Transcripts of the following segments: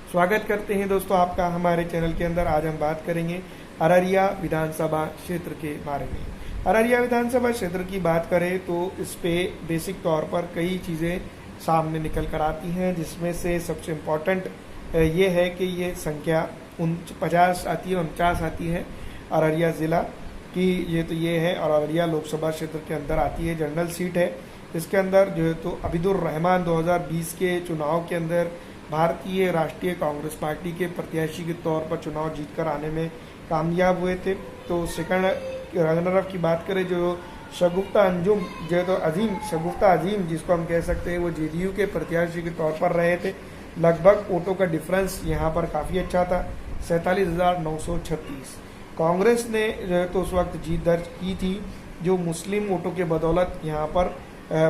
स्वागत करते हैं दोस्तों आपका हमारे चैनल के अंदर। आज हम बात करेंगे अररिया विधानसभा क्षेत्र के बारे में। अररिया विधानसभा क्षेत्र की बात करें तो इस पे बेसिक तौर पर कई चीज़ें सामने निकल कर आती हैं, जिसमें से सबसे इम्पोर्टेंट ये है कि ये संख्या 50 आती है, 49 आती है अररिया ज़िला की। ये है और अररिया लोकसभा क्षेत्र के अंदर आती है, जनरल सीट है। इसके अंदर जो है तो अबीदुर रहमान 2020 के चुनाव के अंदर भारतीय राष्ट्रीय कांग्रेस पार्टी के प्रत्याशी के तौर पर चुनाव जीतकर आने में कामयाब हुए थे। तो सेकंड रनर अप की बात करें जो शगुफ्ता अंजुम जो है तो शगुफ्ता अजीम जिसको हम कह सकते हैं, वो जेडीयू के प्रत्याशी के तौर पर रहे थे। लगभग वोटों का डिफरेंस यहाँ पर काफ़ी अच्छा था, 47,936। कांग्रेस ने जो है तो उस वक्त जीत दर्ज की थी, जो मुस्लिम वोटों के बदौलत यहाँ पर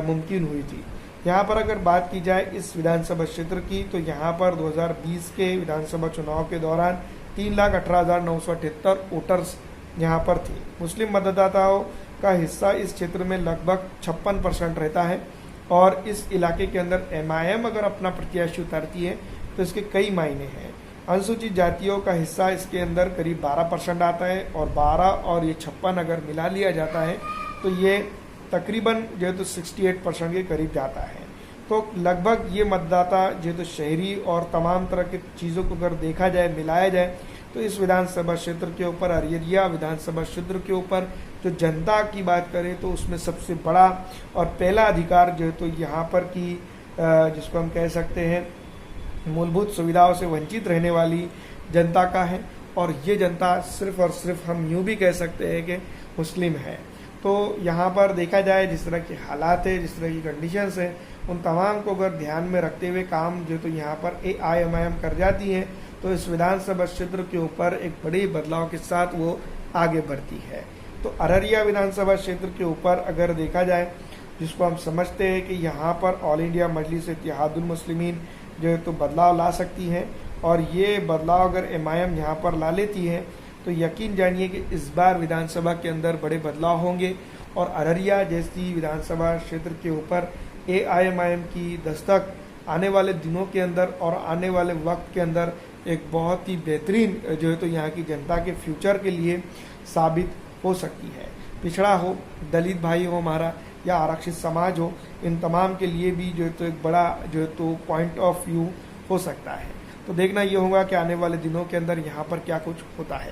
मुमकिन हुई थी। यहाँ पर अगर बात की जाए इस विधानसभा क्षेत्र की, तो यहाँ पर 2020 के विधानसभा चुनाव के दौरान 3,18,978 वोटर्स यहाँ पर थे। मुस्लिम मतदाताओं का हिस्सा इस क्षेत्र में लगभग 56% रहता है। और इस इलाके के अंदर MIM अगर अपना प्रत्याशी उतारती है तो इसके कई मायने हैं। अनुसूचित जातियों का हिस्सा इसके अंदर करीब 12% आता है, और 12 और ये 56 अगर मिला लिया जाता है तो ये तकरीबन जो है तो 68% के करीब जाता है। तो लगभग ये मतदाता जो है तो शहरी और तमाम तरह की चीज़ों को अगर देखा जाए, मिलाया जाए, तो इस विधानसभा क्षेत्र के ऊपर, अररिया विधानसभा क्षेत्र के ऊपर जो जनता की बात करें तो उसमें सबसे बड़ा और पहला अधिकार जो है तो यहाँ पर की जिसको हम कह सकते हैं मूलभूत सुविधाओं से वंचित रहने वाली जनता का है। और ये जनता सिर्फ और सिर्फ हम यूँ भी कह सकते हैं कि मुस्लिम है। तो यहाँ पर देखा जाए जिस तरह के हालात है, जिस तरह की कंडीशंस है, उन तमाम को अगर ध्यान में रखते हुए काम जो तो यहाँ पर AIMIM कर जाती है, तो इस विधानसभा क्षेत्र के ऊपर एक बड़े बदलाव के साथ वो आगे बढ़ती है। तो अररिया विधानसभा क्षेत्र के ऊपर अगर देखा जाए, जिसको हम समझते हैं कि यहाँ पर ऑल इंडिया मजलिस इत्तेहादुल मुस्लिमीन जो है तो बदलाव ला सकती है, और ये बदलाव अगर MIM यहाँ पर ला लेती है तो यकीन जानिए कि इस बार विधानसभा के अंदर बड़े बदलाव होंगे। और अररिया जैसी विधानसभा क्षेत्र के ऊपर AIMIM की दस्तक आने वाले दिनों के अंदर और आने वाले वक्त के अंदर एक बहुत ही बेहतरीन जो है तो यहाँ की जनता के फ्यूचर के लिए साबित हो सकती है। पिछड़ा हो, दलित भाई हो हमारा, या आरक्षित समाज हो, इन तमाम के लिए भी जो है तो एक बड़ा जो है तो पॉइंट ऑफ व्यू हो सकता है। तो देखना ये होगा कि आने वाले दिनों के अंदर यहाँ पर क्या कुछ होता है।